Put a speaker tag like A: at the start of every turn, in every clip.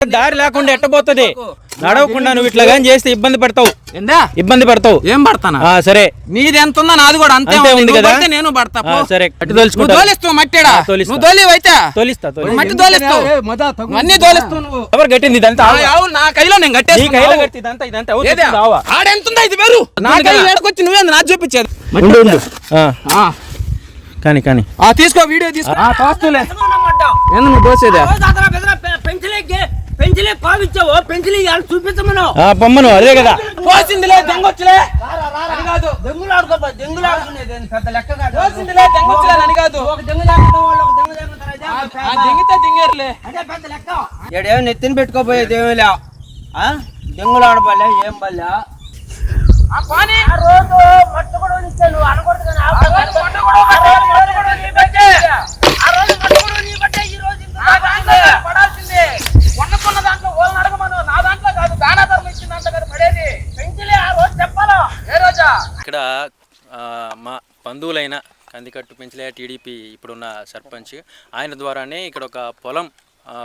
A: దారి లేకుండా ఎట్టబోతుంది నడవకుండా నువ్వు ఇట్లా కానీ చేస్తే ఇబ్బంది పడతావు. ఇబ్బంది పడతావు.
B: ఏం పడతానా?
A: సరే
B: నీది ఎంత ఉందో నాది కూడా అంతే ఉంది కదా. నేను పడతా.
A: సరే
B: తోలిస్తావు మట్టిడా నువ్వు తోలివైతే
A: తోలిస్తా
B: మట్టి తోలిస్తావు అన్ని తోలిస్తావు నువ్వు.
A: ఎవరు కట్టింది ఇదంతా?
B: నా కైలో నేను కట్టేసి ఆడెంతుందా ఇది వేరు నా కై ఏడకొచ్చి నువ్వేంది నాకు చూపించేది.
A: కానీ కానీ
B: తీసుకో వీడియో తీసుకో. తోస్తులే ఏంది నువ్వు దోసేదే
C: పెంచిలే పావిచ్చావు పెంచిలి చూపించమను
A: పొమ్మను అదే కదా
B: పోసిందిలే దెంగొచ్చులే
C: అది కాదు దెంగులు ఆడుకోబా దెంగులు ఆడుకునేది పెద్ద లెక్క కాదు.
B: పోసిందిలే దెంగొచ్చులే అని కాదు.
C: ఒక దెంగు లేకపోతే వాళ్ళు ఒక దెంగు లేకపోతారు.
B: దెంగితే దింగేరులే
C: అదే పెద్ద లెక్క. ఏడేమో నెత్తిని పెట్టుకోపోయేది ఏమిలే దెంగులు ఆడబల్లే ఏం బల్లే రోజు మట్టు కూడా ఇచ్చాను అనకూడదు కానీ పడాల్సిందే. వండుకున్న దాంట్లో వాళ్ళని అడగమను నా దాంట్లో కాదు దానా ధర్మం ఇచ్చిన దాంట్లో కాదు పడేది. పెంచిలే ఆ రోజు చెప్పాలా ఏ రోజా.
A: ఇక్కడ మా బంధువులైన కందికట్టు పెంచలే టీడీపీ ఇప్పుడున్న సర్పంచ్ ఆయన ద్వారానే ఇక్కడ ఒక పొలం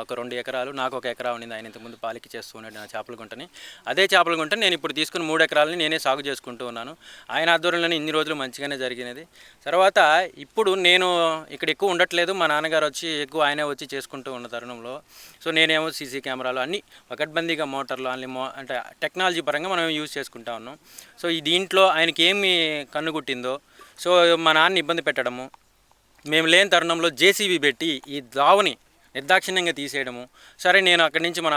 A: ఒక 2 ఎకరాలు నాకు 1 ఎకరా ఉండింది. ఆయన ఇంతకుముందు పాలికి చేస్తూ ఉన్నాడు నా చేపల గుంటని. అదే చేపల గుంటని నేను ఇప్పుడు తీసుకుని 3 ఎకరాలని నేనే సాగు చేసుకుంటూ ఉన్నాను. ఆయన ఆధ్వర్యంలోనే ఇన్ని రోజులు మంచిగానే జరిగినది. తర్వాత ఇప్పుడు నేను ఇక్కడ ఎక్కువ ఉండట్లేదు. మా నాన్నగారు వచ్చి ఎక్కువ ఆయనే వచ్చి చేసుకుంటూ ఉన్న తరుణంలో సో నేనేమో సీసీ కెమెరాలు అన్నీ పకడ్బందీగా మోటార్లు అన్ని అంటే టెక్నాలజీ పరంగా మనం యూజ్ చేసుకుంటా ఉన్నాం. సో ఈ దీంట్లో ఆయనకి ఏమి కన్నుగుట్టిందో సో మా నాన్న ఇబ్బంది పెట్టడము, మేము లేని తరుణంలో జేసీబీ పెట్టి ఈ దావని నిర్దాక్షిణ్యంగా తీసేయడము. సరే నేను అక్కడి నుంచి మన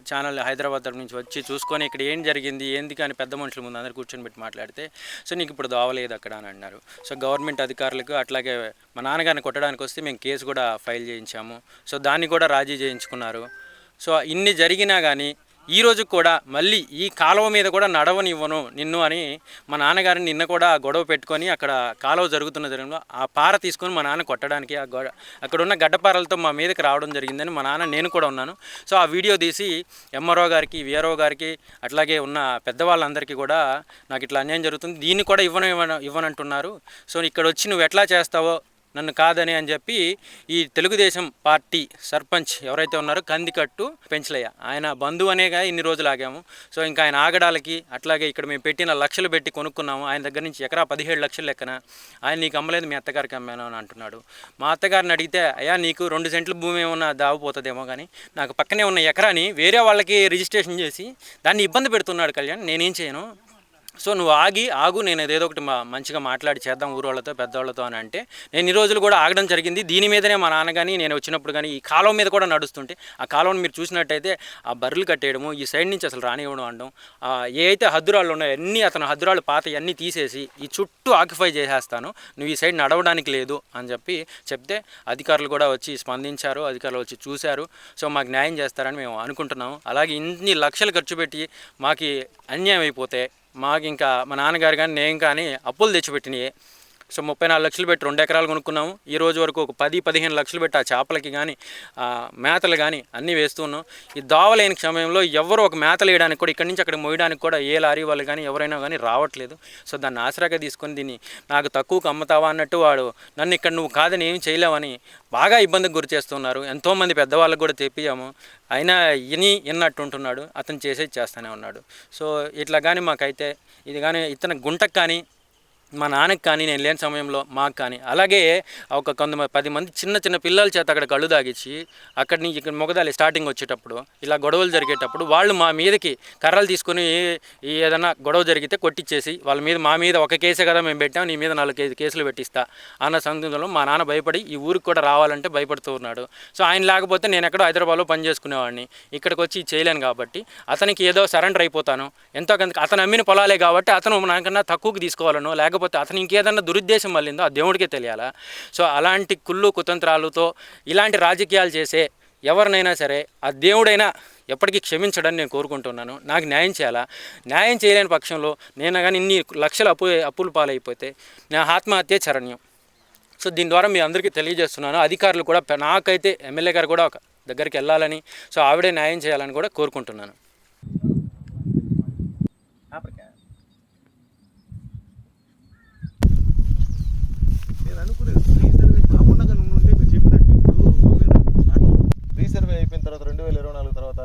A: ఛానల్ హైదరాబాద్ తరపు నుంచి వచ్చి చూసుకొని ఇక్కడ ఏం జరిగింది ఏంది కానీ పెద్ద మనుషుల ముందు అందరు కూర్చొని పెట్టి మాట్లాడితే సో నీకు ఇప్పుడు దావలేదు అక్కడ అని అన్నారు. సో గవర్నమెంట్ అధికారులకు అట్లాగే మా నాన్నగారిని కొట్టడానికి వస్తే మేము కేసు కూడా ఫైల్ చేయించాము. సో దాన్ని కూడా రాజీ చేయించుకున్నారు. సో ఇన్ని జరిగినా కానీ ఈరోజు కూడా మళ్ళీ ఈ కాలువ మీద కూడా నడవనివ్వను నిన్ను అని మా నాన్నగారిని నిన్న కూడా గొడవ పెట్టుకొని అక్కడ కాలువ జరుగుతున్న జరంలో ఆ పార తీసుకొని మా నాన్న కొట్టడానికి అక్కడ ఉన్న గడ్డపారలతో మా మీదకి రావడం జరిగిందని మా నాన్న నేను కూడా ఉన్నాను. సో ఆ వీడియో తీసి ఎంఆర్ఓ గారికి విఆర్ఓ గారికి అట్లాగే ఉన్న పెద్దవాళ్ళందరికీ కూడా నాకు ఇట్లా అన్యాయం జరుగుతుంది దీన్ని కూడా ఇవ్వనంటున్నారు. సో ఇక్కడ వచ్చి నువ్వు ఎట్లా చేస్తావో నన్ను కాదని అని చెప్పి ఈ తెలుగుదేశం పార్టీ సర్పంచ్ ఎవరైతే ఉన్నారో కందికట్టు పెంచలయ్య ఆయన బంధువు అనేగా ఇన్ని రోజులు ఆగాము. సో ఇంకా ఆయన ఆగడాలకి అట్లాగే ఇక్కడ మేము పెట్టిన లక్షలు పెట్టి కొనుక్కున్నాము. ఆయన దగ్గర నుంచి ఎకరా 17 లక్షలు లెక్కన ఆయన నీకు అమ్మలేదు మీ అత్తగారికి అమ్మాను అని అంటున్నాడు. మా అత్తగారిని అడిగితే అయ్యా నీకు 2 సెంట్ల భూమి ఏమన్నా దాగిపోతుందేమో కానీ నాకు పక్కనే ఉన్న ఎకరాని వేరే వాళ్ళకి రిజిస్ట్రేషన్ చేసి దాన్ని ఇబ్బంది పెడుతున్నాడు కళ్యాణ్, నేనేం చేయను. సో నువ్వు ఆగు నేను ఏదో ఒకటి మంచిగా మాట్లాడి చేద్దాం ఊరోళ్ళతో పెద్దవాళ్ళతో అని అంటే నేను ఈ రోజులు కూడా ఆగడం జరిగింది. దీని మీదనే మా నాన్న కానీ నేను వచ్చినప్పుడు కానీ ఈ కాలువ మీద కూడా నడుస్తుంటే ఆ కాలువను మీరు చూసినట్టయితే ఆ బర్రెలు కట్టేయడము ఈ సైడ్ నుంచి అసలు రానివ్వడం అనడం ఏ అయితే హద్దురాళ్ళు ఉన్నాయో అన్నీ అతను హద్దురాళ్ళు పాత అన్నీ తీసేసి ఈ చుట్టూ ఆక్యుపై చేసేస్తాను నువ్వు ఈ సైడ్ నడవడానికి లేదు అని చెప్తే అధికారులు కూడా వచ్చి స్పందించారు. అధికారులు వచ్చి చూశారు. సో మాకు న్యాయం చేస్తారని మేము అనుకుంటున్నాము. అలాగే ఇన్ని లక్షలు ఖర్చు పెట్టి మాకు అన్యాయం అయిపోతే మాకు ఇంకా మా నాన్నగారు కానీ నేను కానీ అప్పులు తెచ్చిపెట్టినాయి. సో 34 లక్షలు పెట్టి 2 ఎకరాలు కొనుక్కున్నాము. ఈ రోజు వరకు ఒక 10-15 లక్షలు పెట్టి ఆ చేపలకి కానీ మేతలు కానీ అన్నీ వేస్తున్నాం. ఈ దావలేని సమయంలో ఎవరు ఒక మేతలు వేయడానికి కూడా ఇక్కడి నుంచి అక్కడ మోయడానికి కూడా ఏ లారీ వాళ్ళు కానీ ఎవరైనా కానీ రావట్లేదు. సో దాన్ని ఆసరాగా తీసుకొని దీన్ని నాకు తక్కువకు అమ్ముతావా అన్నట్టు వాడు నన్ను ఇక్కడ నువ్వు కాదని ఏమి చేయలేవని బాగా ఇబ్బందికి గురి చేస్తున్నారు. ఎంతోమంది పెద్దవాళ్ళకు కూడా తెప్పియాము. అయినా ఇన్నట్టుంటున్నాడు. అతను చేస్తూనే ఉన్నాడు. సో ఇట్లా కానీ మాకైతే ఇది కానీ ఇతను గుంటకు కానీ మా నాన్నకి కానీ నేను లేని సమయంలో మాకు కానీ అలాగే ఒక 10 మంది చిన్న పిల్లల చేత అక్కడ కళ్ళు తాగించి అక్కడి నుంచి ఇక్కడ మొగదాలి స్టార్టింగ్ వచ్చేటప్పుడు ఇలా గొడవలు జరిగేటప్పుడు వాళ్ళు మా మీదకి కర్రలు తీసుకొని ఏదైనా గొడవ జరిగితే కొట్టించేసి మా మీద ఒక కేసే కదా మేము పెట్టాం నీ మీద 4 కేసులు పెట్టిస్తా అన్న సందర్భంలో మా నాన్న భయపడి ఈ ఊరికి కూడా రావాలంటే భయపడుతూ ఉన్నాడు. సో ఆయన లేకపోతే నేను ఎక్కడో హైదరాబాద్లో పని చేసుకునేవాడిని. ఇక్కడికి వచ్చి చేయలేను కాబట్టి అతనికి ఏదో సరెండర్ అయిపోతాను. ఎంతో కొంత అతను అమ్మిన పొలాలే కాబట్టి అతను నాకన్నా తక్కువకి తీసుకోవాలను లేకపోతే అతను ఇంకేదన్నా దురుద్దేశం మళ్ళిందో ఆ దేవుడికే తెలియాలా. సో అలాంటి కుళ్ళు కుతంత్రాలతో ఇలాంటి రాజకీయాలు చేసే ఎవరినైనా సరే ఆ దేవుడైనా ఎప్పటికీ క్షమించడని నేను కోరుకుంటున్నాను. నాకు న్యాయం చేయాలా. న్యాయం చేయలేని పక్షంలో నేను కానీ ఇన్ని లక్షల అప్పుల పాలైపోతే నా ఆత్మహత్య చరణ్యం. సో దీని ద్వారా మీ అందరికీ తెలియజేస్తున్నాను. అధికారులు కూడా నాకైతే ఎమ్మెల్యే గారు కూడా దగ్గరికి వెళ్ళాలని సో ఆవిడే న్యాయం చేయాలని కూడా కోరుకుంటున్నాను.
D: నేను అనుకునేది రీసర్వే కాకుండా నువ్వు మీరు చెప్పినట్టు రీసర్వే అయిపోయిన తర్వాత 2024 తర్వాత